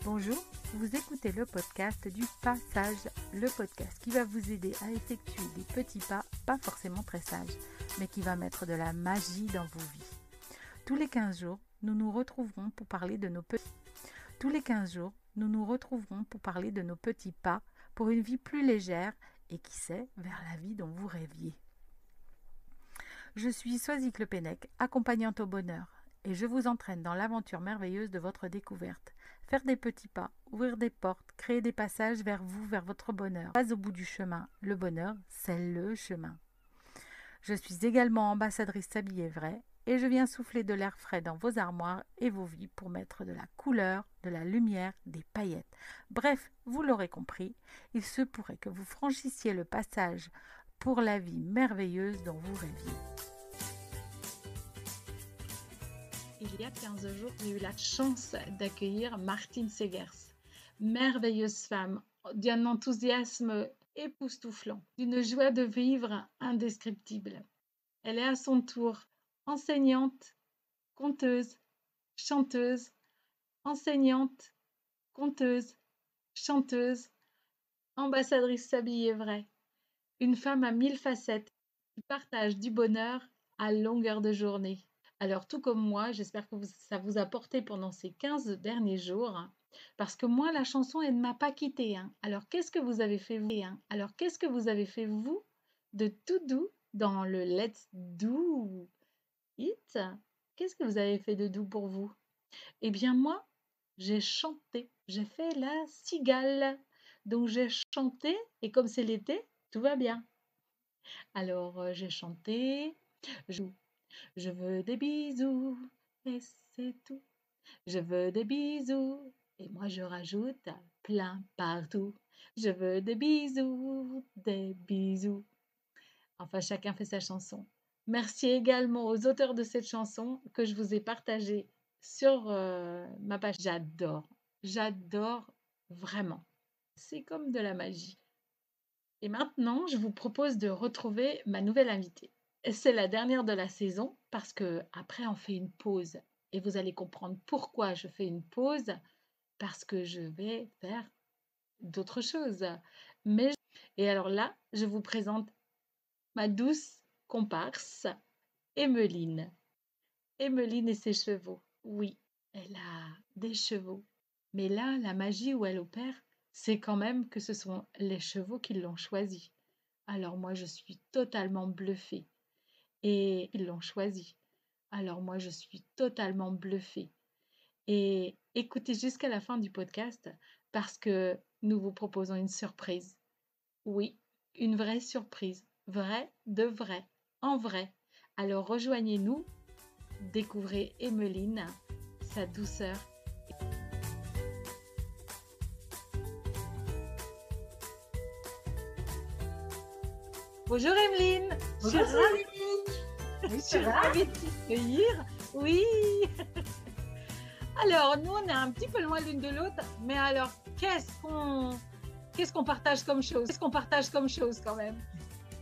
Bonjour, vous écoutez le podcast du Passage, le podcast qui va vous aider à effectuer des petits pas forcément très sages, mais qui va mettre de la magie dans vos vies. Tous les 15 jours, nous nous retrouverons pour parler de nos petits. Tous les 15 jours, nous nous retrouverons pour parler de nos petits pas pour une vie plus légère et qui sait, vers la vie dont vous rêviez. Je suis Soisic Le Pennec, accompagnante au bonheur, et je vous entraîne dans l'aventure merveilleuse de votre découverte. Faire des petits pas, ouvrir des portes, créer des passages vers vous, vers votre bonheur. Pas au bout du chemin, le bonheur, c'est le chemin. Je suis également ambassadrice S'habiller vrai, et je viens souffler de l'air frais dans vos armoires et vos vies pour mettre de la couleur, de la lumière, des paillettes. Bref, vous l'aurez compris, il se pourrait que vous franchissiez le passage pour la vie merveilleuse dont vous rêviez. Il y a 15 jours, j'ai eu la chance d'accueillir Martine Segers, merveilleuse femme, d'un enthousiasme époustouflant, d'une joie de vivre indescriptible. Elle est à son tour enseignante, conteuse, chanteuse, enseignante, conteuse, chanteuse, ambassadrice S'habiller vrai, une femme à 1000 facettes qui partage du bonheur à longueur de journée. Alors, tout comme moi, j'espère que ça vous a porté pendant ces 15 derniers jours, parce que moi, la chanson, elle ne m'a pas quittée. Alors, qu'est-ce que vous avez fait, vous Alors, qu'est-ce que vous avez fait, vous, de tout doux dans le Let's Do It? Qu'est-ce que vous avez fait de doux pour vous? Eh bien, moi, j'ai chanté. J'ai fait la cigale. Donc, j'ai chanté, et comme c'est l'été, tout va bien. Alors, j'ai chanté. Je veux des bisous, et c'est tout. Je veux des bisous, et moi je rajoute plein partout. Je veux des bisous, des bisous. Enfin, chacun fait sa chanson. Merci également aux auteurs de cette chanson que je vous ai partagée sur ma page. J'adore vraiment. C'est comme de la magie. Et maintenant, je vous propose de retrouver ma nouvelle invitée. C'est la dernière de la saison parce que après on fait une pause et vous allez comprendre pourquoi je fais une pause parce que je vais faire d'autres choses. Et alors là, je vous présente ma douce comparse Emmeline. Emmeline et ses chevaux. Oui, elle a des chevaux. Mais là, la magie où elle opère, c'est quand même que ce sont les chevaux qui l'ont choisie. Alors moi, je suis totalement bluffée. Et ils l'ont choisi. Alors moi, je suis totalement bluffée. Et écoutez jusqu'à la fin du podcast parce que nous vous proposons une surprise. Oui, une vraie surprise. Vrai de vrai. En vrai. Alors rejoignez-nous, découvrez Emmeline, sa douceur. Bonjour Emmeline. Bonjour Soisic. Je suis ravie de t'accueillir. Oui. Alors, nous, on est un petit peu loin l'une de l'autre, mais alors, qu'est-ce qu'on partage comme chose? Qu'est-ce qu'on partage comme chose quand même?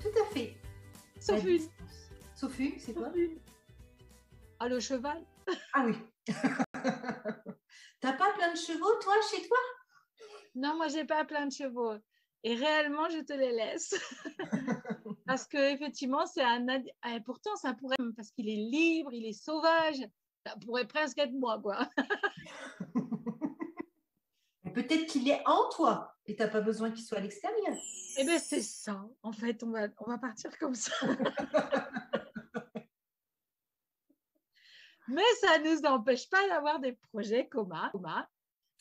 Tout à fait. Sauf une. Sauf une, c'est quoi? Ah, le cheval? Ah oui. T'as pas plein de chevaux, toi, chez toi? Non, moi, j'ai pas plein de chevaux. Et réellement, je te les laisse. Parce que effectivement, pourtant, ça pourrait, parce qu'il est libre, il est sauvage, ça pourrait presque être moi, quoi. Peut-être qu'il est en toi et t'as pas besoin qu'il soit à l'extérieur. Eh bien, c'est ça. En fait, on va partir comme ça. Mais ça ne nous empêche pas d'avoir des projets communs.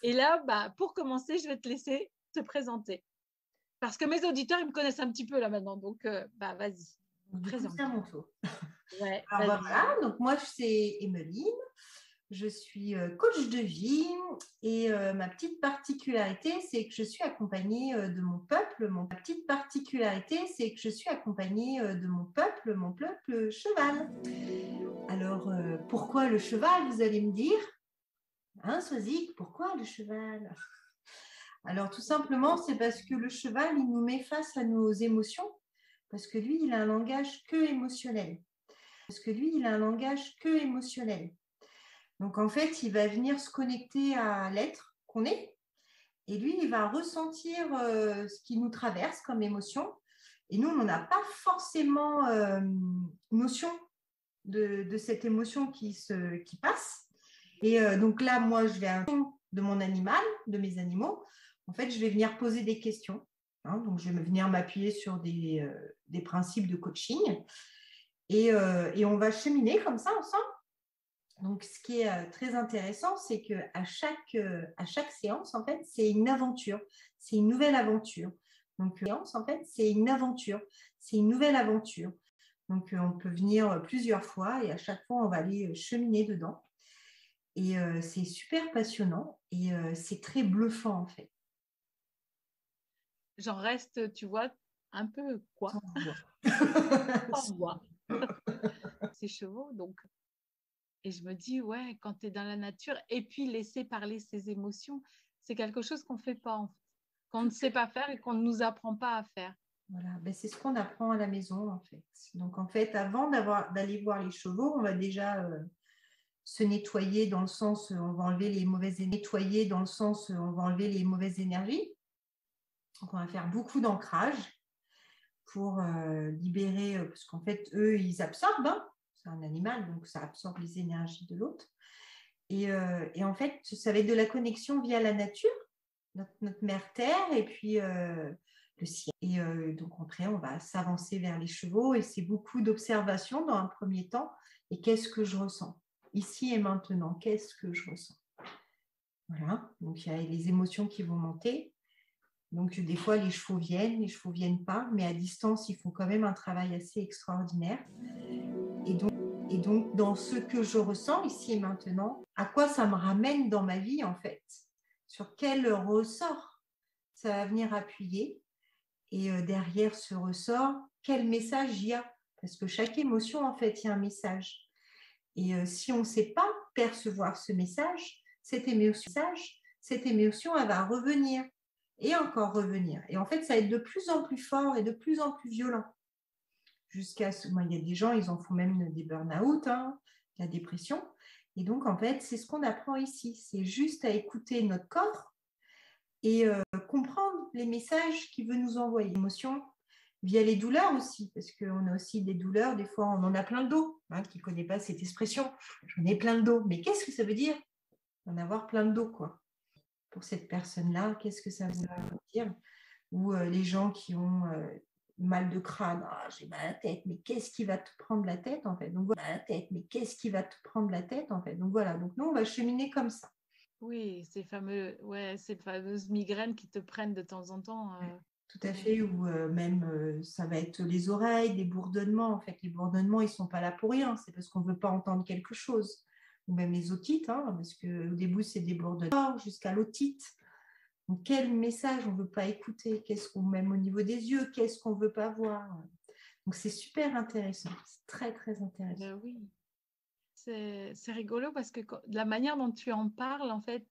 Et là, pour commencer, je vais te laisser te présenter. Parce que mes auditeurs, ils me connaissent un petit peu là maintenant. Donc, vas-y, Du coup, présente. c'est à mon tour. Ouais, Alors voilà, donc moi, c'est Emmeline. Je suis coach de vie et ma petite particularité, c'est que je suis accompagnée de mon peuple. Ma petite particularité, c'est que je suis accompagnée de mon peuple cheval. Alors, pourquoi le cheval, vous allez me dire? Hein, Soisic, pourquoi le cheval? Alors, tout simplement, c'est parce que le cheval, il nous met face à nos émotions, parce que lui, il a un langage que émotionnel. Donc, en fait, il va venir se connecter à l'être qu'on est, Et lui, il va ressentir ce qui nous traverse comme émotion. Et nous, on n'a pas forcément notion de cette émotion qui passe. Et donc là, moi, je vais à de mon animal, de mes animaux. En fait, je vais venir poser des questions. Hein, donc, je vais venir m'appuyer sur des principes de coaching. Et on va cheminer comme ça ensemble. Donc, ce qui est très intéressant, c'est qu'à chaque séance, en fait, c'est une aventure. C'est une nouvelle aventure. Donc, séance, en fait, c'est une aventure. C'est une nouvelle aventure. Donc, on peut venir plusieurs fois et à chaque fois, on va aller cheminer dedans. Et c'est super passionnant et c'est très bluffant, en fait. J'en reste, tu vois, un peu quoi? Sans voix. Sans voix. Ces chevaux, donc. Et je me dis, ouais, quand tu es dans la nature, et puis laisser parler ses émotions, c'est quelque chose qu'on ne fait pas, en fait, qu'on ne sait pas faire et qu'on ne nous apprend pas à faire. Voilà, ben, c'est ce qu'on apprend à la maison, en fait. Donc, en fait, avant d'aller voir les chevaux, on va déjà se nettoyer dans le sens, on va enlever les mauvaises nettoyer dans le sens, on va enlever les mauvaises énergies. Donc, on va faire beaucoup d'ancrage pour libérer, parce qu'en fait, eux, ils absorbent. Hein. C'est un animal, donc ça absorbe les énergies de l'autre. Et en fait, ça va être de la connexion via la nature, notre mère terre, et puis le ciel. Et donc après, on va s'avancer vers les chevaux, et c'est beaucoup d'observation dans un premier temps. Et qu'est-ce que je ressens ici et maintenant? Qu'est-ce que je ressens? Voilà, donc il y a les émotions qui vont monter. Donc des fois, les chevaux viennent pas, mais à distance, ils font quand même un travail assez extraordinaire. Et donc, dans ce que je ressens ici et maintenant, à quoi ça me ramène dans ma vie, en fait? Sur quel ressort ça va venir appuyer? Et derrière ce ressort, quel message il y a? Parce que chaque émotion, en fait, il y a un message. Et si on ne sait pas percevoir ce message, cette émotion, elle va revenir et encore revenir. Et en fait, ça va être de plus en plus fort et de plus en plus violent. Jusqu'à ce moment, il y a des gens, ils en font même des burn-out, hein, la dépression. Et donc, en fait, c'est ce qu'on apprend ici. C'est juste à écouter notre corps et comprendre les messages qu'il veut nous envoyer. L'émotion via les douleurs aussi, parce qu'on a aussi des douleurs. Des fois, on en a plein le dos. Hein, qui ne connaît pas cette expression? J'en ai plein le dos. Mais qu'est-ce que ça veut dire d'en avoir plein le dos, quoi? Pour cette personne-là, qu'est-ce que ça veut dire? Ou les gens qui ont mal de crâne, ah, j'ai mal à la tête, mais qu'est-ce qui va te prendre la tête en fait? Donc voilà, la tête, mais qu'est-ce qui va te prendre la tête en fait? Donc voilà, donc nous on va cheminer comme ça. Oui, ces fameuses migraines qui te prennent de temps en temps. Tout à fait, ou même ça va être les oreilles, des bourdonnements. En fait, les bourdonnements, ils ne sont pas là pour rien, c'est parce qu'on ne veut pas entendre quelque chose. Ou même les otites, hein, parce qu'au début, c'est des bourdonnements jusqu'à l'otite. Donc, quel message on ne veut pas écouter? Qu'est-ce qu'on, même au niveau des yeux, qu'est-ce qu'on ne veut pas voir? Donc, c'est super intéressant. C'est très, très intéressant. Ben oui, c'est rigolo parce que la manière dont tu en parles, en fait,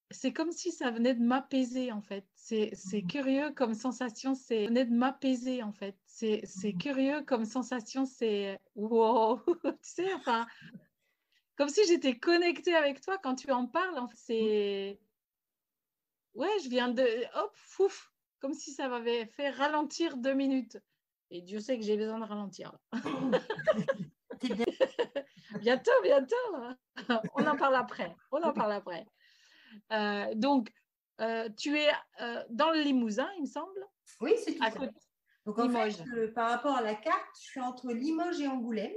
c'est comme si ça venait de m'apaiser, en fait. C'est curieux comme sensation, c'est venait de m'apaiser, en fait. C'est curieux comme sensation, c'est wow, tu sais, enfin, comme si j'étais connectée avec toi quand tu en parles. En fait, c'est ouais, je viens de hop, fouf, comme si ça m'avait fait ralentir 2 minutes. Et Dieu sait que j'ai besoin de ralentir. Bien. Bientôt, bientôt. On en parle après. On en parle après. Donc, tu es dans le Limousin, il me semble. Oui, c'est tout à ça. côté Donc, en Limoges. fait, par rapport à la carte, je suis entre Limoges et Angoulême.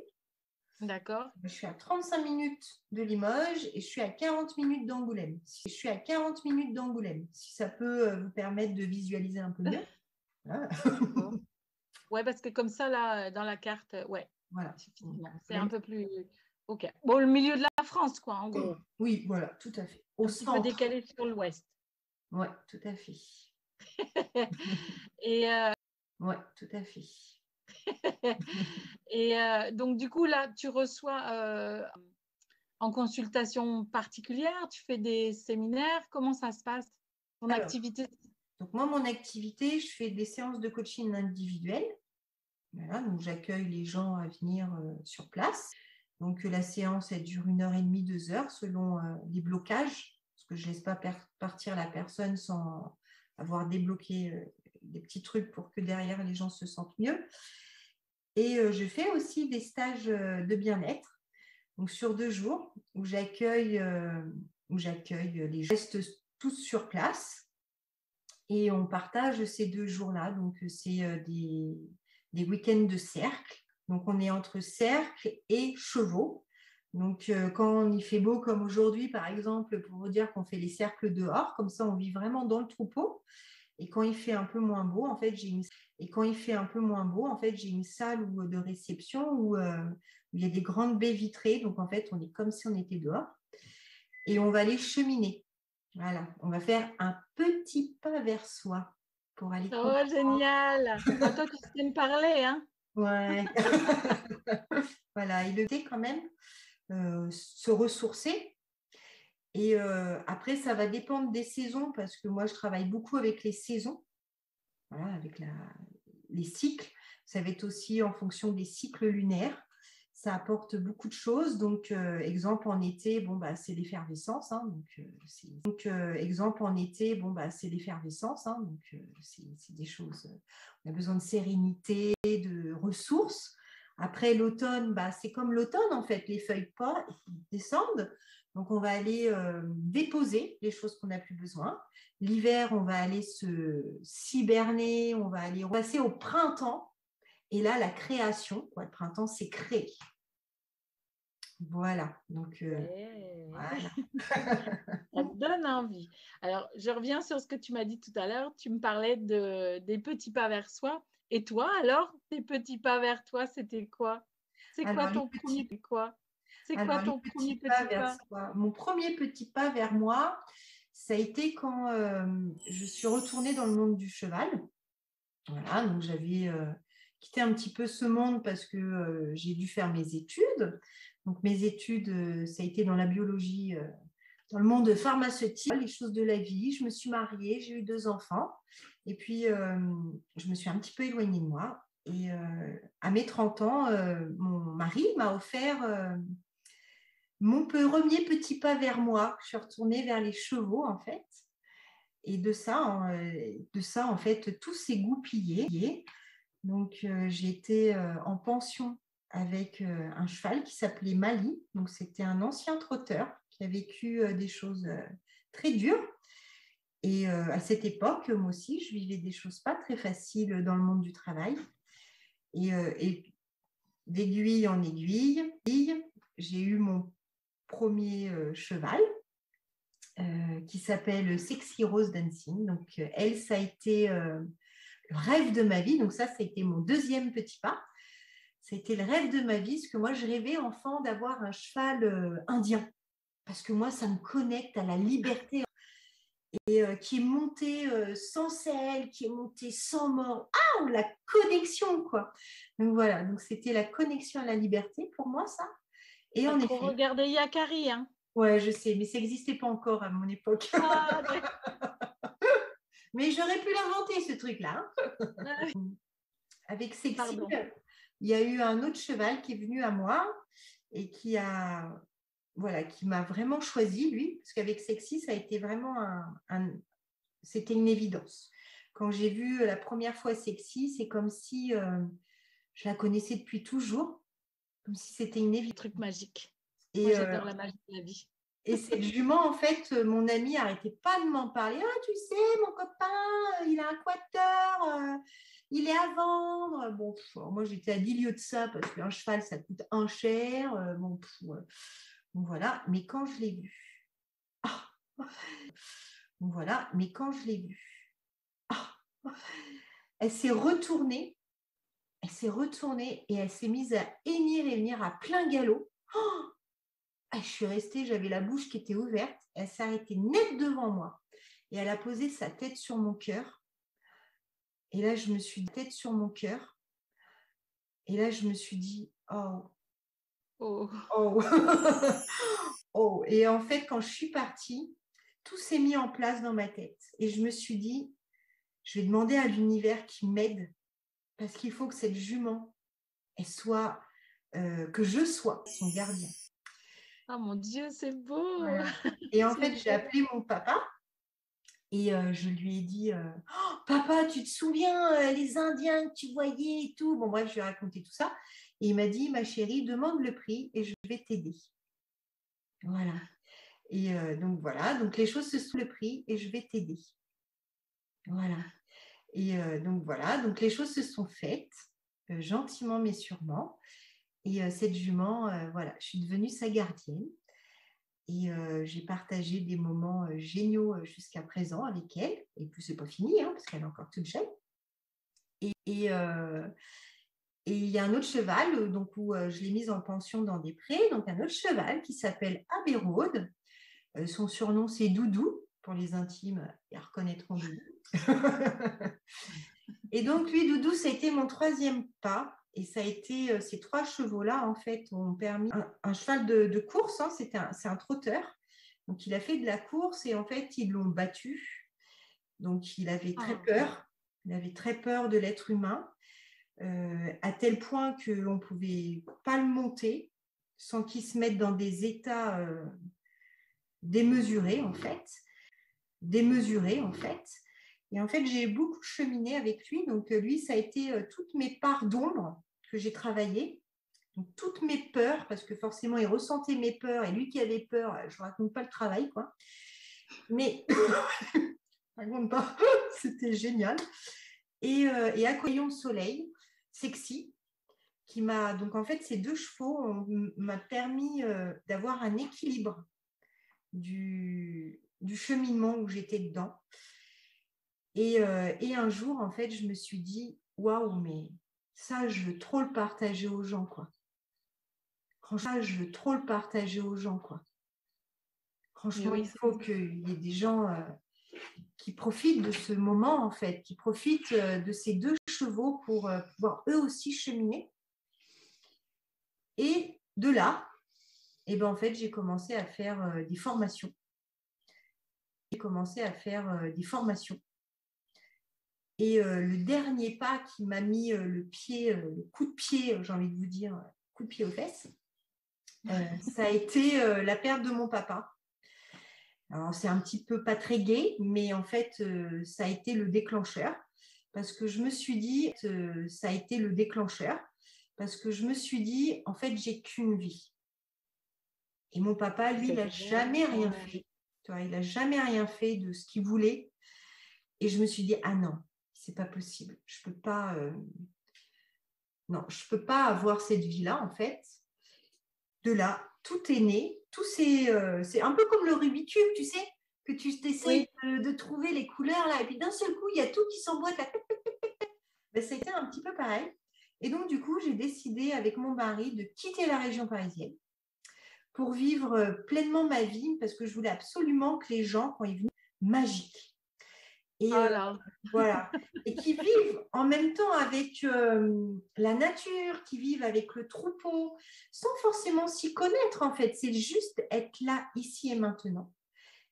D'accord. Je suis à 35 minutes de Limoges et je suis à 40 minutes d'Angoulême. Je suis à 40 minutes d'Angoulême, si ça peut vous permettre de visualiser un peu mieux. Voilà. Ouais, parce que comme ça, là, dans la carte, ouais, Voilà. effectivement, c'est un peu plus. Ok. Bon, le milieu de la France, quoi, en gros. Oui, voilà, tout à fait. Au Un petit peu centre. décalé sur l'ouest. Oui, tout à fait. Et Oui, tout à fait. et donc, du coup, là, tu reçois en consultation particulière, tu fais des séminaires, comment ça se passe, ton Alors, activité? donc moi, mon activité, je fais des séances de coaching individuelles. Voilà, donc j'accueille les gens à venir sur place. Donc la séance, elle dure 1h30, 2 heures selon les blocages. Parce que je ne laisse pas partir la personne sans avoir débloqué des petits trucs pour que derrière les gens se sentent mieux. Et je fais aussi des stages de bien-être, donc sur 2 jours, où j'accueille les gens, restent tous sur place et on partage ces 2 jours-là. Donc c'est des week-ends de cercle. Donc on est entre cercle et chevaux. Donc quand il fait beau comme aujourd'hui, par exemple, pour vous dire qu'on fait les cercles dehors, comme ça on vit vraiment dans le troupeau. Et quand il fait un peu moins beau, en fait, j'ai une salle de réception où il y a des grandes baies vitrées. Donc, en fait, on est comme si on était dehors. Et on va aller cheminer. Voilà, on va faire un petit pas vers soi pour aller Oh, génial! Ah, toi, tu sais me parler, hein? Ouais. Voilà, et le thé quand même, se ressourcer. Et après, ça va dépendre des saisons parce que moi, je travaille beaucoup avec les saisons. Voilà, avec les cycles. Ça va être aussi en fonction des cycles lunaires. Ça apporte beaucoup de choses. Donc, exemple en été, bon, bah, c'est l'effervescence. Hein, exemple en été, bon, bah, c'est l'effervescence. Hein, donc, c'est des choses. On a besoin de sérénité, de ressources. Après l'automne, bah, c'est comme l'automne en fait. Les feuilles descendent. Donc, on va aller déposer les choses qu'on n'a plus besoin. L'hiver, on va aller se ciberner, on va aller passer au printemps. Et là, la création, le printemps, c'est créer. Voilà. Donc, voilà. Ça te donne envie. Alors, je reviens sur ce que tu m'as dit tout à l'heure. Tu me parlais des petits pas vers soi. Et toi, alors, tes petits pas vers toi, c'était quoi? C'est quoi Alors, ton premier quoi? C'est quoi les ton premier petits pas petit vers pas? soi. Mon premier petit pas vers moi, ça a été quand je suis retournée dans le monde du cheval. Voilà, donc j'avais quitté un petit peu ce monde parce que j'ai dû faire mes études. Donc mes études, ça a été dans la biologie, dans le monde pharmaceutique, les choses de la vie. Je me suis mariée, j'ai eu 2 enfants. Et puis, je me suis un petit peu éloignée de moi. Et à mes 30 ans, mon mari m'a offert mon premier petit pas vers moi. Je suis retournée vers les chevaux, en fait. Et de ça, en fait, tout s'est goupillé. Donc, j'ai été en pension avec un cheval qui s'appelait Mali. Donc, c'était un ancien trotteur qui a vécu des choses très dures. Et à cette époque, moi aussi, je vivais des choses pas très faciles dans le monde du travail. Et d'aiguille en aiguille, j'ai eu mon premier cheval qui s'appelle Sexy Rose Dancing. Donc, elle, ça a été le rêve de ma vie. Donc, ça a été mon deuxième petit pas. C'était le rêve de ma vie, parce que moi, je rêvais enfant d'avoir un cheval indien. Parce que moi, ça me connecte à la liberté. Et qui est monté sans selle, qui est monté sans mort. Ah, la connexion, quoi. Donc, voilà. Donc, c'était la connexion à la liberté pour moi, ça. Et Pas en trop effet. regarder Yakari, hein? Ouais, je sais, mais ça n'existait pas encore à mon époque. Ah, Mais j'aurais pu l'inventer, ce truc-là. d'accord. Avec Sexy, Pardon. il y a eu un autre cheval qui est venu à moi et qui m'a vraiment choisi, lui, parce qu'avec Sexy, ça a été vraiment c'était une évidence. Quand j'ai vu la première fois Sexy, c'est comme si je la connaissais depuis toujours, comme si c'était une évidence. Truc magique. Moi, Et j'adore la magie de la vie. Et cette jument, en fait, mon ami n'arrêtait pas de m'en parler. Ah, tu sais, mon copain, il a un quater, il est à vendre. Bon, moi, j'étais à 10 lieues de ça parce qu'un cheval, ça coûte un cher. Bon, donc voilà. Mais quand je l'ai vu, ah, donc voilà. Mais quand je l'ai vu, ah, elle s'est retournée. Elle s'est retournée et elle s'est mise à hennir et venir à plein galop. Oh, je suis restée, j'avais la bouche qui était ouverte. Elle s'est arrêtée net devant moi. Et elle a posé sa tête sur mon cœur. Et là, je me suis dit, tête sur mon cœur. Et là, je me suis dit, oh, Oh. oh, oh. Et en fait, quand je suis partie, tout s'est mis en place dans ma tête. Et je me suis dit, je vais demander à l'univers qui m'aide. Parce qu'il faut que cette jument, elle soit, que je sois son gardien. Oh mon Dieu, c'est beau. Voilà. Et en C'est fait, j'ai beau. appelé mon papa et je lui ai dit oh, papa, tu te souviens les Indiens que tu voyais et tout. Bon, bref, je lui ai raconté tout ça. Et il m'a dit, ma chérie, demande le prix et je vais t'aider. Voilà. Et donc, voilà. Donc, les choses se sont le prix et je vais t'aider. Voilà. Et donc, voilà. Donc, les choses se sont faites gentiment mais sûrement. Et cette jument, voilà, je suis devenue sa gardienne. Et j'ai partagé des moments géniaux jusqu'à présent avec elle. Et puis, c'est pas fini, hein, parce qu'elle est encore toute jeune. Et il y a un autre cheval donc, où je l'ai mise en pension dans des prés. Donc, un autre cheval qui s'appelle Abérode. Son surnom, c'est Doudou. Pour les intimes, ils reconnaîtront Doudou. Et donc, lui, Doudou, ça a été mon troisième pas. Et ça a été ces 3 chevaux-là, en fait, ont permis un cheval de course. Hein, c'est un trotteur. Donc, il a fait de la course et en fait, ils l'ont battu. Donc, il avait très peur. Il avait très peur de l'être humain, à tel point qu'on ne pouvait pas le monter sans qu'il se mette dans des états démesurés, en fait. Démesurés, en fait. Et en fait, j'ai beaucoup cheminé avec lui. Donc, lui, ça a été toutes mes parts d'ombre que j'ai travaillées. Donc, toutes mes peurs, parce que forcément, il ressentait mes peurs. Et lui qui avait peur, je ne raconte pas le travail, quoi. Mais, je ne raconte pas, c'était génial. Et Accoyon Soleil, sexy, qui m'a... Donc, en fait, ces 2 chevaux m'a permis d'avoir un équilibre du cheminement où j'étais dedans. Et un jour, en fait, je me suis dit, waouh, mais ça, je veux trop le partager aux gens, quoi. Franchement, je veux trop le partager aux gens, quoi. Franchement, Oui, il faut qu'il y ait des gens qui profitent de ce moment, en fait, qui profitent de ces 2 chevaux pour pouvoir eux aussi cheminer. Et de là, eh ben, en fait, j'ai commencé à faire des formations. J'ai commencé à faire des formations. Et le dernier pas qui m'a mis le coup de pied, j'ai envie de vous dire, coup de pied aux fesses, ça a été la perte de mon papa. Alors, c'est un petit peu pas très gai, mais en fait, ça a été le déclencheur. Parce que je me suis dit, ça a été le déclencheur. Parce que je me suis dit, en fait, j'ai qu'une vie. Et mon papa, lui, il n'a jamais rien fait. Tu vois, il n'a jamais rien fait de ce qu'il voulait. Et je me suis dit, ah non, c'est pas possible. Je peux pas, non, je peux pas avoir cette vie-là, en fait. De là, tout est né. Tout c'est un peu comme le Rubik's Cube, tu sais, que tu essayes de trouver les couleurs là, et puis d'un seul coup, il y a tout qui s'emboîte. Ben, ça a été un petit peu pareil. Et donc, du coup, j'ai décidé avec mon mari de quitter la région parisienne pour vivre pleinement ma vie, parce que je voulais absolument que les gens, quand ils venaient, magiques. Et voilà. Et qui vivent en même temps avec la nature, qui vivent avec le troupeau, sans forcément s'y connaître, en fait. C'est juste être là, ici et maintenant.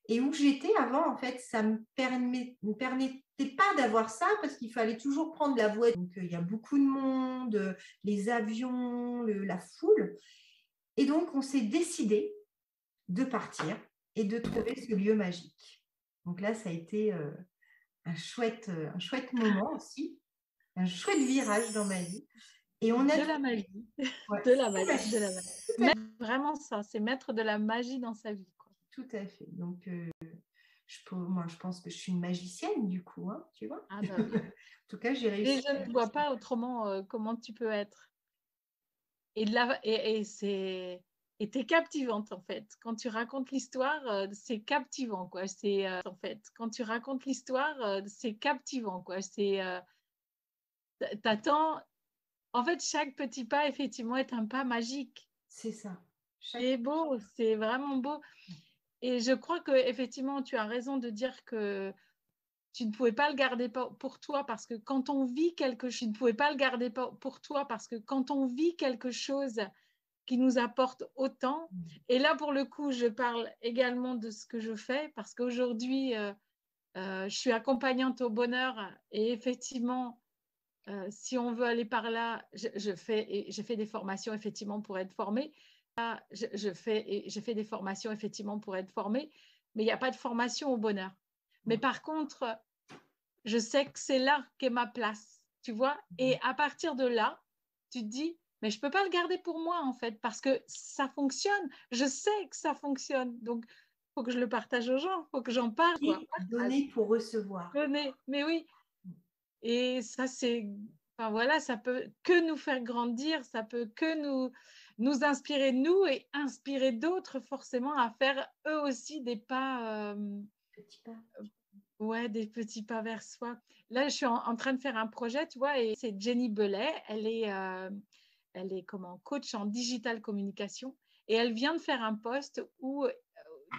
Et où j'étais avant, en fait, ça ne me permettait pas d'avoir ça, parce qu'il fallait toujours prendre la voiture. Donc, il y a beaucoup de monde, les avions, la foule. Et donc, on s'est décidé de partir et de trouver ce lieu magique. Donc là, ça a été un chouette moment aussi, un chouette virage dans ma vie. Et on a de la magie, ouais, de la magie, de la magie. Mais vraiment ça, c'est mettre de la magie dans sa vie, quoi. Tout à fait. Donc, moi, je pense que je suis une magicienne, du coup, hein, tu vois. Ah bah oui. En tout cas, j'ai Et réussi. je ne vois pas autrement comment tu peux être. Et t'es captivante en fait. Quand tu racontes l'histoire, c'est captivant quoi. C'est en fait quand tu racontes l'histoire, c'est captivant quoi. T'attends. En fait, chaque petit pas effectivement est un pas magique. C'est ça. C'est beau, c'est vraiment beau. Et je crois que effectivement, tu as raison de dire que tu ne pouvais pas le garder pour toi parce que quand on vit quelque chose, tu ne pouvais pas le garder pour toi parce que quand on vit quelque chose qui nous apporte autant, et là pour le coup, je parle également de ce que je fais parce qu'aujourd'hui, je suis accompagnante au bonheur et effectivement, si on veut aller par là, j'ai fait des formations effectivement pour être formée, j'ai fait des formations effectivement pour être formée, mais il n'y a pas de formation au bonheur. Mais par contre, je sais que c'est là qu'est ma place, tu vois. Et à partir de là, tu te dis, mais je ne peux pas le garder pour moi, en fait, parce que ça fonctionne. Je sais que ça fonctionne. Donc, il faut que je le partage aux gens, il faut que j'en parle, quoi. Donner pour recevoir. Donner, mais oui. Et ça, enfin voilà, ça peut que nous faire grandir, ça peut que nous inspirer, nous, et inspirer d'autres, forcément, à faire eux aussi des pas. Petit pas. Ouais, des petits pas vers soi. Là, je suis en train de faire un projet, tu vois, et c'est Jenny Belay. Elle est comment, coach en digital communication. Et elle vient de faire un post ou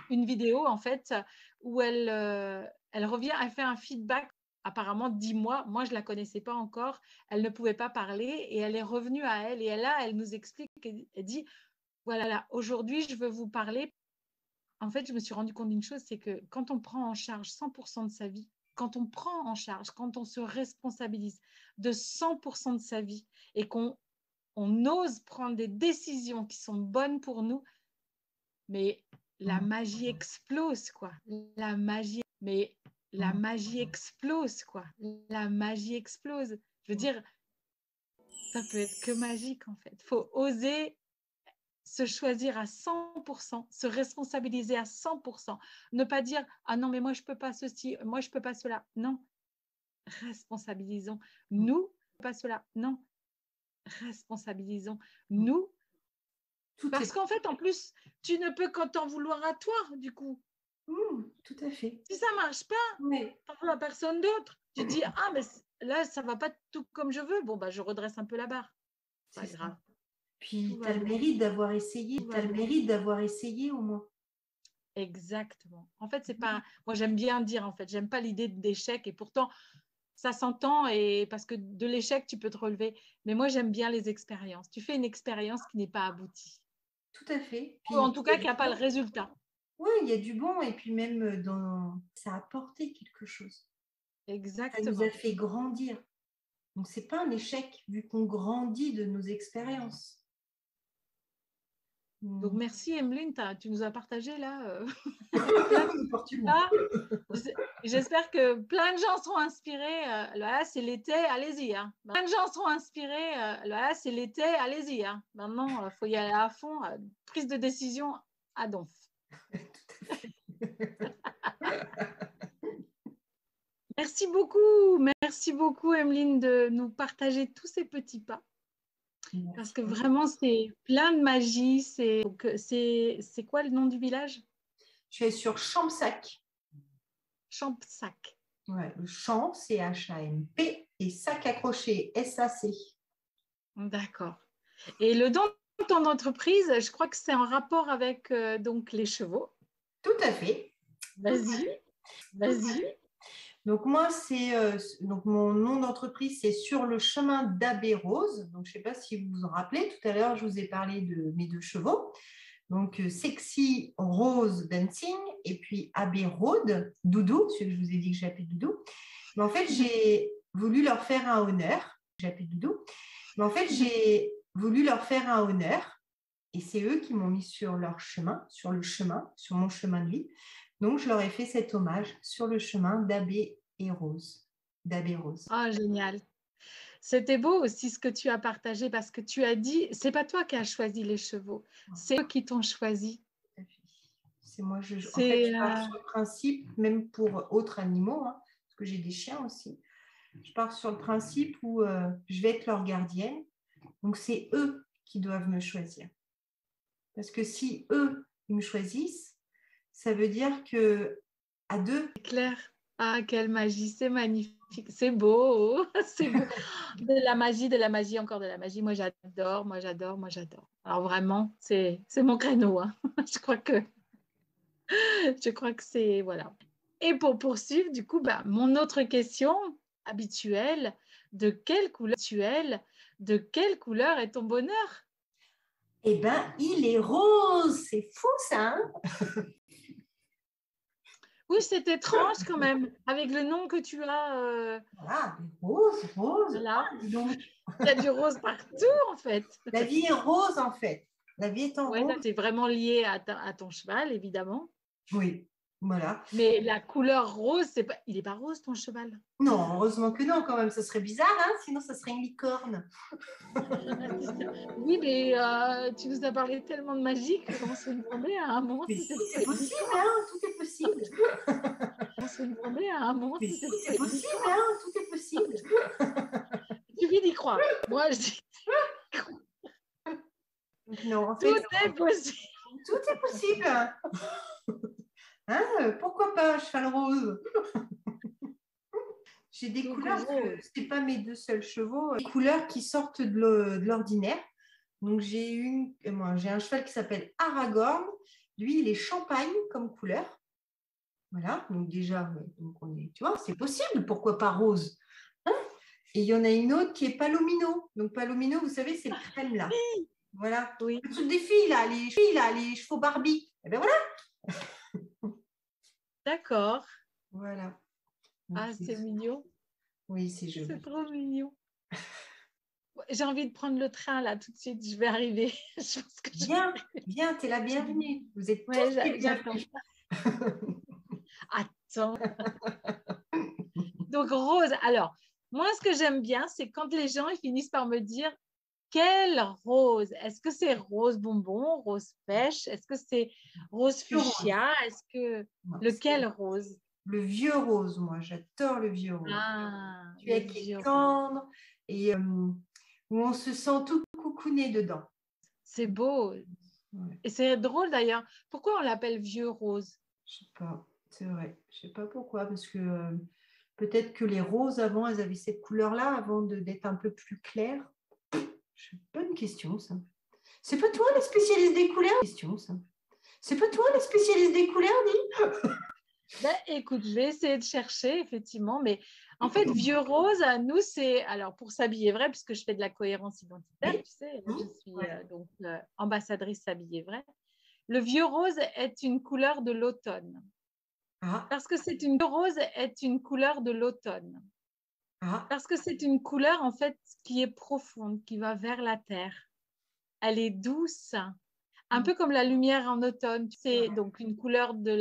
une vidéo, en fait, où elle revient, elle fait un feedback, apparemment 10 mois. Moi, je ne la connaissais pas encore. Elle ne pouvait pas parler et elle est revenue à elle. Et là, elle nous explique, elle dit, voilà, aujourd'hui, je veux vous parler. En fait, je me suis rendu compte d'une chose, c'est que quand on prend en charge 100% de sa vie, quand on prend en charge, quand on se responsabilise de 100% de sa vie et qu'on ose prendre des décisions qui sont bonnes pour nous, mais la magie explose, quoi. La magie explose, quoi. La magie explose. Je veux dire, ça peut être que magique, en fait. Il faut oser se choisir à 100%, se responsabiliser à 100%, ne pas dire « Ah non, mais moi, je ne peux pas ceci, moi, je ne peux pas cela ». Non, responsabilisons. Nous, pas cela. Non, responsabilisons-nous. Parce qu'en fait, en plus, tu ne peux qu'en t'en vouloir à toi, du coup. Tout à fait. Si ça ne marche pas, t'en veux à personne d'autre. Tu te dis « Ah, mais là, ça ne va pas tout comme je veux. Bon, bah, je redresse un peu la barre. » C'est pas grave. Puis, tu as le mérite d'avoir essayé. Tu as le mérite d'avoir essayé au moins. Exactement. En fait, c'est pas. Moi, j'aime bien dire, en fait, j'aime pas l'idée d'échec et pourtant, ça s'entend et parce que de l'échec, tu peux te relever. Mais moi, j'aime bien les expériences. Tu fais une expérience qui n'est pas aboutie. Tout à fait. Ou en tout cas, qui n'a pas le résultat. Oui, il y a du bon et puis même ça a apporté quelque chose. Exactement. Ça nous a fait grandir. Donc, ce n'est pas un échec vu qu'on grandit de nos expériences. Donc, merci Emeline, tu nous as partagé là. J'espère que plein de gens seront inspirés. Là, c'est l'été, allez-y. Hein. Plein de gens seront inspirés. Là, c'est l'été, allez-y. Hein. Maintenant, il faut y aller à fond. Prise de décision à donf. Merci beaucoup Emeline de nous partager tous ces petits pas. Merci. Parce que vraiment, c'est plein de magie. C'est quoi le nom du village? Je suis sur Champsac. Champsac. Ouais, le champ, C-H-A-M-P, et sac accroché, S-A-C. D'accord. Et le don de ton entreprise, je crois que c'est en rapport avec donc les chevaux. Tout à fait. Vas-y. Donc moi, donc mon nom d'entreprise, c'est Sur le chemin d'Abbé Rose. Donc je ne sais pas si vous vous en rappelez. Tout à l'heure, je vous ai parlé de mes 2 chevaux. Donc Sexy Rose Dancing et puis Abbé Road, Doudou, celui que je vous ai dit que j'appelle Doudou. Mais en fait, j'ai voulu leur faire un honneur. J'appelle Doudou. Mais en fait, j'ai voulu leur faire un honneur et c'est eux qui m'ont mis sur leur chemin, sur mon chemin de vie. Donc, je leur ai fait cet hommage sur le chemin d'Abbé Rose. Ah, génial. C'était beau aussi ce que tu as partagé parce que tu as dit, c'est pas toi qui as choisi les chevaux, c'est eux qui t'ont choisi. C'est moi, en fait, je pars sur le principe, même pour autres animaux, hein, parce que j'ai des chiens aussi, je pars sur le principe où je vais être leur gardienne. Donc, c'est eux qui doivent me choisir. Parce que si eux, ils me choisissent, ça veut dire qu'à 2… C'est clair. Ah, quelle magie, c'est magnifique, c'est beau, c'est beau. De la magie, encore de la magie. Moi, j'adore. Alors vraiment, c'est mon créneau. Hein. Je crois que c'est, voilà. Et pour poursuivre, du coup, mon autre question habituelle, de quelle couleur est ton bonheur? Eh bien, il est rose. C'est fou, ça, hein? Oui, c'est étrange quand même, avec le nom que tu as. Voilà, rose. Voilà. Il y a du rose partout, en fait. La vie est rose, en fait. La vie est en Ouais, rose. c'est vraiment lié à ton cheval, évidemment. Oui, voilà. Mais la couleur rose, il n'est pas rose, ton cheval. Non, heureusement que non, quand même, ce serait bizarre, hein, sinon ça serait une licorne. Oui, mais tu nous as parlé tellement de magie qu'on se demandait à un moment Mais si si, c'était pas c'est une possible, licorne. hein, tout est possible. On se demandait à un moment Mais si si, c'était pas c'est une possible, licorne. hein, tout est possible. Il suffit d'y croire. Moi, je dis Non, en fait, tout est possible. tout est possible. Hein, pourquoi pas un cheval rose? J'ai des Donc, couleurs, parce que rose. ce n'est pas mes deux seuls chevaux, des couleurs qui sortent de l'ordinaire. Donc, j'ai un cheval qui s'appelle Aragorn. Lui, il est champagne comme couleur. Voilà, donc déjà, donc tu vois, c'est possible, pourquoi pas rose, hein. Et il y en a une autre qui est Palomino. Donc, Palomino, vous savez, c'est le crème là. Voilà. Oui. Le truc des filles là, les chevaux Barbie. Et bien voilà. D'accord. Voilà. Ah, Donc, c'est mignon. oui, c'est joli. C'est trop mignon. J'ai envie de prendre le train là tout de suite. Je vais arriver. Je pense que Viens, viens, t'es la bienvenue. Vous êtes ouais, tous les j'attends. bienvenus. Attends. Donc, rose. Alors, moi, ce que j'aime bien, c'est quand les gens ils finissent par me dire quelle rose. Est-ce que c'est rose bonbon, rose pêche? Est-ce que c'est rose fuchsia? Est-ce que Non, lequel rose? le vieux rose, moi, j'adore le vieux rose. Ah, Tu le es qui est vieux rose. tendre et où on se sent tout coucouné dedans. C'est beau. Ouais. Et c'est drôle d'ailleurs. Pourquoi on l'appelle vieux rose? Je sais pas, c'est vrai. Je sais pas pourquoi, parce que peut-être que les roses avant, elles avaient cette couleur-là avant d'être un peu plus claires. Bonne question, ça. C'est pas toi la spécialiste des couleurs? Question, ça. C'est pas toi la spécialiste des couleurs, dis? Ben, écoute, je vais essayer de chercher, effectivement. Mais en fait, vieux rose, nous, c'est. Alors, pour s'habiller vrai, puisque je fais de la cohérence identitaire, Oui. tu sais, je suis Ouais. donc ambassadrice s'habiller vrai. Le vieux rose est une couleur de l'automne. Ah, Parce que c'est une rose est une couleur de l'automne. ah. Parce que c'est une couleur, en fait, qui est profonde, qui va vers la terre. Elle est douce, un peu comme la lumière en automne. C'est donc une couleur de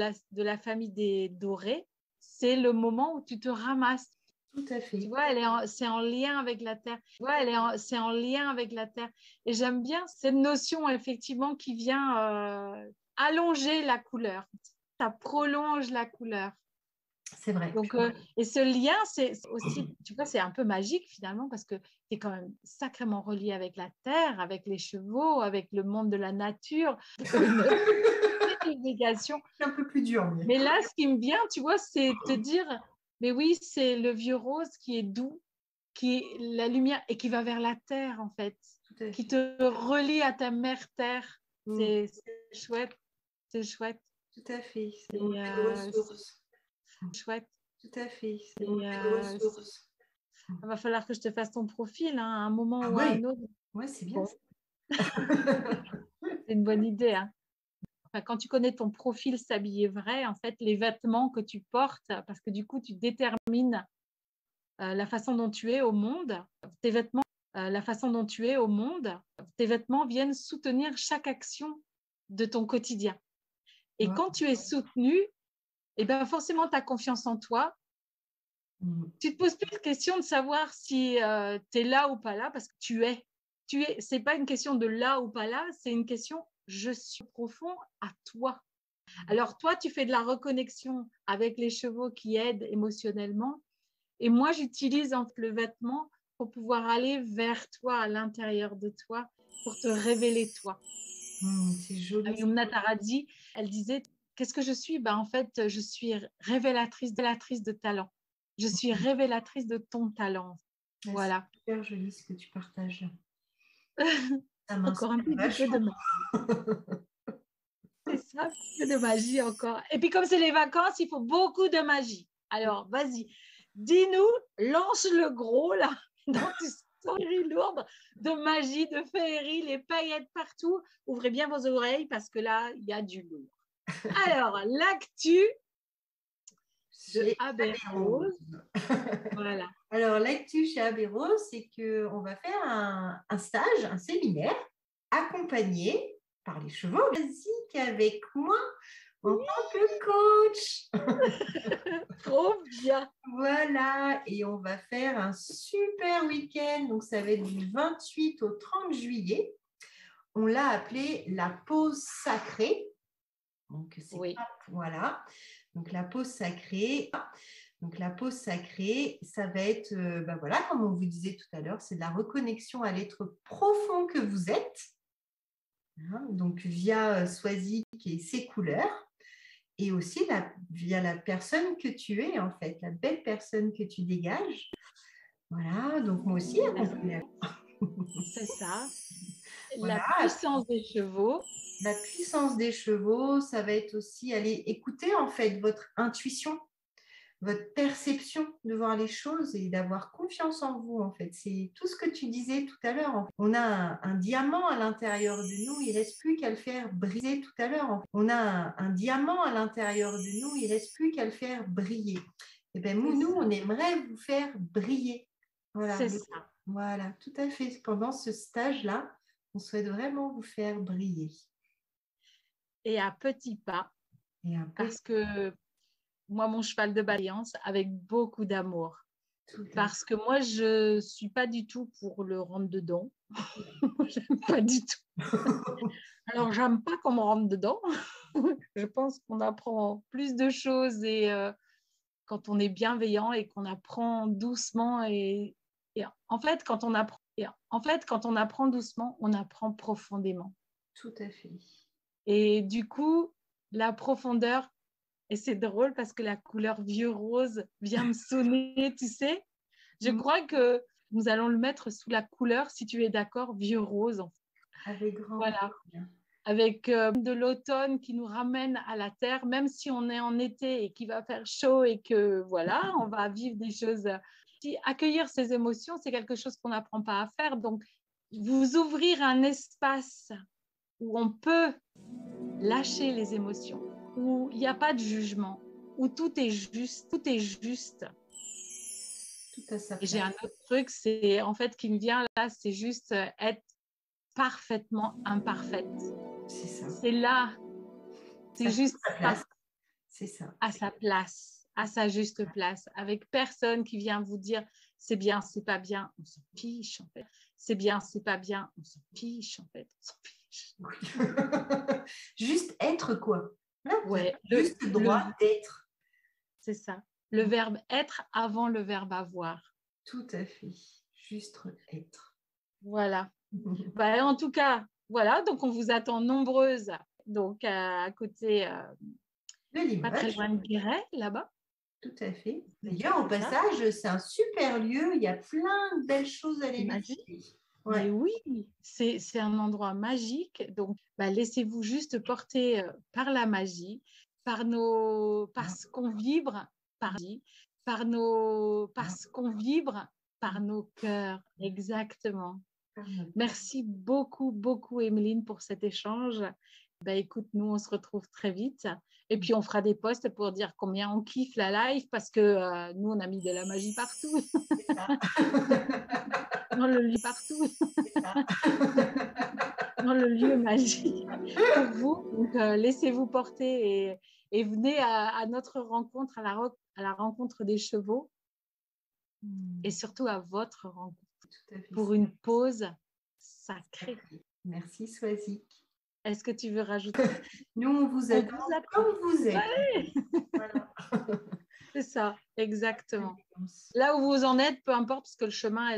la famille des dorés. C'est le moment où tu te ramasses. Tout à Tu fait. vois, c'est en lien avec la terre. Tu vois, c'est en lien avec la terre. Et j'aime bien cette notion, effectivement, qui vient allonger la couleur. Ça prolonge la couleur. C'est vrai. Donc, et ce lien, c'est aussi, tu vois, c'est un peu magique finalement parce que tu es quand même sacrément relié avec la terre, avec les chevaux, avec le monde de la nature. Une négation. C'est un peu plus dur. Mais là, ce qui me vient, tu vois, c'est te dire, mais oui, c'est le vieux rose qui est doux, qui est la lumière et qui va vers la terre en fait, Tout à qui fait. te relie à ta mère terre. Mm. C'est chouette, c'est chouette, Tout à fait. C'est mon et plus grosse source. c'est chouette. Tout à fait. C'est mon Et plus grosse source. il va falloir que je te fasse ton profil hein, à un moment Ah ou à oui, un autre. ouais, c'est bien. Bon, c'est une bonne idée. Hein. Enfin, quand tu connais ton profil s'habiller vrai, en fait, les vêtements que tu portes, parce que du coup, tu détermines la façon dont tu es au monde, tes vêtements, la façon dont tu es au monde, tes vêtements viennent soutenir chaque action de ton quotidien. Et Ouais. quand tu es soutenu, eh ben forcément, tu as confiance en toi. Tu ne te poses plus de question de savoir si tu es là ou pas là, parce que tu es. Ce n'est pas une question de là ou pas là, c'est une question je suis profond à toi. Alors toi, tu fais de la reconnexion avec les chevaux qui aident émotionnellement. Et moi, j'utilise le vêtement pour pouvoir aller vers toi, à l'intérieur de toi, pour te révéler toi. C'est joli. Yumna Taradi, elle disait, qu'est-ce que je suis? Ben, en fait, je suis révélatrice de talent. Je suis révélatrice de ton talent. Ouais, Voilà. c'est super joli ce que tu partages. Ça Encore un m'inspire petit peu de vachement. magie. C'est ça, un petit peu de magie encore. Et puis comme c'est les vacances, il faut beaucoup de magie. Alors, vas-y, dis-nous, lance le gros là, dans tes stories lourdes de magie, de féerie, les paillettes partout. Ouvrez bien vos oreilles parce que là, il y a du lourd. Alors, l'actu de Chez Abbey Rose. Voilà. Alors, l'actu chez Abbey Rose, c'est qu'on va faire un stage, un séminaire accompagné par les chevaux. Basique avec moi en tant que coach. Trop bien. Voilà, et on va faire un super week-end. Donc, ça va être du 28 au 30 juillet. On l'a appelé la pause sacrée. Donc, c'est pas, voilà. Donc, la pause sacrée. Donc, la pause sacrée, ça va être, voilà, comme on vous disait tout à l'heure, c'est de la reconnexion à l'être profond que vous êtes. Hein, donc, via Swazik et ses couleurs. Et aussi via la personne que tu es, en fait, la belle personne que tu dégages. Voilà, donc moi aussi, accompagner. C'est ça. Voilà. La puissance des chevaux. La puissance des chevaux, ça va être aussi aller écouter, en fait, votre intuition, votre perception de voir les choses et d'avoir confiance en vous, en fait. C'est tout ce que tu disais tout à l'heure. On a un diamant à l'intérieur de nous, il ne reste plus qu'à le faire briser tout à l'heure. On a un diamant à l'intérieur de nous, il ne reste plus qu'à le faire briller. Et bien, nous, on aimerait vous faire briller. Voilà. C'est ça. Voilà, tout à fait. Pendant ce stage-là, on souhaite vraiment vous faire briller. Et à petits pas. Parce que moi, mon cheval de balayance, avec beaucoup d'amour. Parce que moi, je ne suis pas du tout pour le rentre dedans. J'aime pas du tout. Alors, j'aime pas qu'on me rentre dedans. Je pense qu'on apprend plus de choses et quand on est bienveillant et qu'on apprend doucement. Et en fait, quand on apprend doucement, on apprend profondément. Tout à fait. Et du coup, la profondeur, et c'est drôle parce que la couleur vieux rose vient me sonner, tu sais. Je crois que nous allons le mettre sous la couleur, si tu es d'accord, vieux rose. En fait. Avec grand voilà. Avec de l'automne qui nous ramène à la terre, même si on est en été et qu'il va faire chaud et que voilà, on va vivre des choses. Accueillir ces émotions, c'est quelque chose qu'on n'apprend pas à faire. Donc, vous ouvrir un espace où on peut lâcher les émotions, où il n'y a pas de jugement, où tout est juste, tout est juste. Tout à sa place. Et j'ai un autre truc, c'est en fait qui me vient là, c'est juste être parfaitement imparfaite. C'est ça. C'est là, c'est juste c'est ça. À sa place, à sa juste place, avec personne qui vient vous dire c'est bien, c'est pas bien, on s'en fiche en fait. C'est bien, c'est pas bien, on s'en fiche en fait, on s'en fiche. Juste être quoi. Là, ouais, juste le droit d'être. C'est ça. Le verbe être avant le verbe avoir. Tout à fait. Juste être. Voilà. En tout cas, voilà. Donc, on vous attend nombreuses. Donc, à côté, de Limoges. Pas très loin de Guéret, là-bas. Tout à fait. D'ailleurs, au passage, c'est un super lieu. Il y a plein de belles choses à aller visiter. Ouais. Mais oui, c'est un endroit magique. Donc, laissez-vous juste porter par la magie, par ce qu'on vibre, parce qu'on vibre par nos cœurs. Exactement. Merci beaucoup, beaucoup, Emeline, pour cet échange. Écoute, nous, on se retrouve très vite. Et puis, on fera des posts pour dire combien on kiffe la live parce que nous, on a mis de la magie partout. Dans le lieu partout. Dans le lieu magique pour vous. Donc, laissez-vous porter et venez à notre rencontre, à la rencontre des chevaux et surtout à votre rencontre pour une pause sacrée. Merci, Swazik. Est-ce que tu veux rajouter? Nous, on vous attend comme vous êtes. Ouais. Voilà. C'est ça, exactement. Là où vous en êtes, peu importe, parce que le chemin,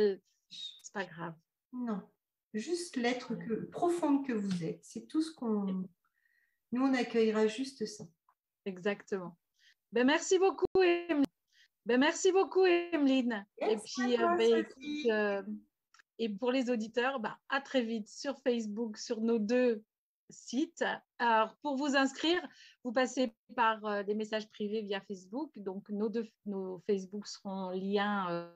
c'est pas grave. Non, juste l'être profonde que vous êtes. C'est tout ce qu'on... Nous, on accueillera juste ça. Exactement. Merci beaucoup, Emeline. Merci beaucoup, Emeline. Yes, et puis, écoute, et pour les auditeurs, à très vite sur Facebook, sur nos 2 sites. Alors, pour vous inscrire, vous passez par des messages privés via Facebook. Donc, nos Facebook seront en lien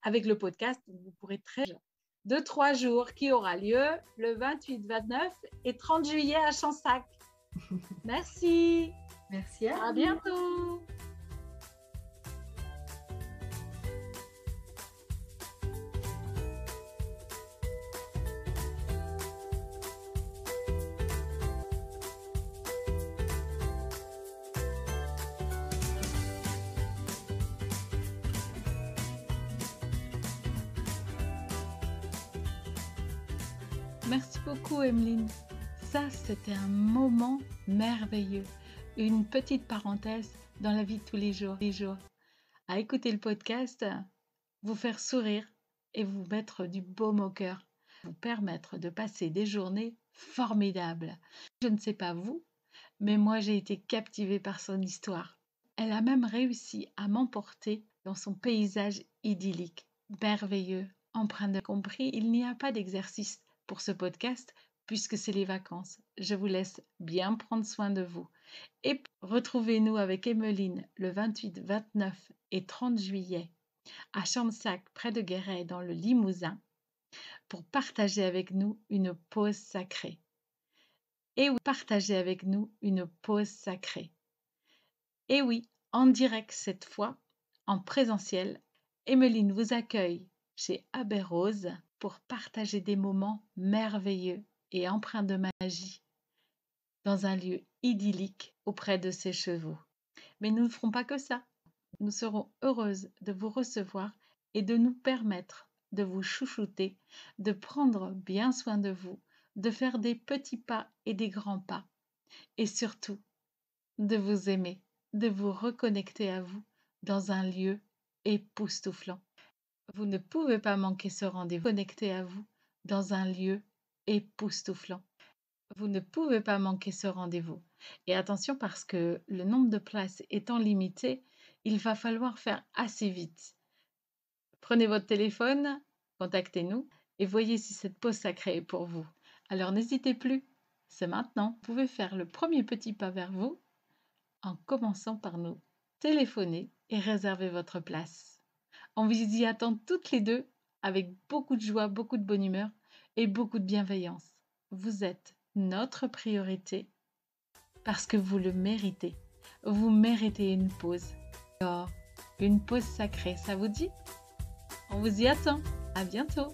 avec le podcast. Vous pourrez de 3 jours qui aura lieu le 28, 29 et 30 juillet à Champsac. Merci. Merci à vous. À bientôt. Merci beaucoup, Emeline. Ça, c'était un moment merveilleux. Une petite parenthèse dans la vie de tous les jours. À écouter le podcast, vous faire sourire et vous mettre du baume au cœur, vous permettre de passer des journées formidables. Je ne sais pas vous, mais moi j'ai été captivée par son histoire. Elle a même réussi à m'emporter dans son paysage idyllique, merveilleux, empreint de compris. Il n'y a pas d'exercice pour ce podcast puisque c'est les vacances. Je vous laisse bien prendre soin de vous. Et retrouvez-nous avec Emeline le 28, 29 et 30 juillet à Champsac, près de Guéret, dans le Limousin, pour partager avec nous une pause sacrée. Et oui, partager avec nous une pause sacrée. Et oui, en direct cette fois, en présentiel, Emeline vous accueille chez Abbé Rose pour partager des moments merveilleux et empreints de magie dans un lieu idyllique auprès de ses chevaux. Mais nous ne ferons pas que ça. Nous serons heureuses de vous recevoir et de nous permettre de vous chouchouter, de prendre bien soin de vous, de faire des petits pas et des grands pas, et surtout de vous aimer, de vous reconnecter à vous dans un lieu époustouflant. Vous ne pouvez pas manquer ce rendez-vous. Connecter à vous dans un lieu époustouflant. Vous ne pouvez pas manquer ce rendez-vous. Et attention parce que le nombre de places étant limité, il va falloir faire assez vite. Prenez votre téléphone, contactez-nous et voyez si cette pause sacrée est pour vous. Alors n'hésitez plus, c'est maintenant. Vous pouvez faire le premier petit pas vers vous en commençant par nous téléphoner et réserver votre place. On vous y attend toutes les deux avec beaucoup de joie, beaucoup de bonne humeur et beaucoup de bienveillance. Vous êtes notre priorité parce que vous le méritez. Vous méritez une pause. Alors, une pause sacrée, ça vous dit? On vous y attend. À bientôt.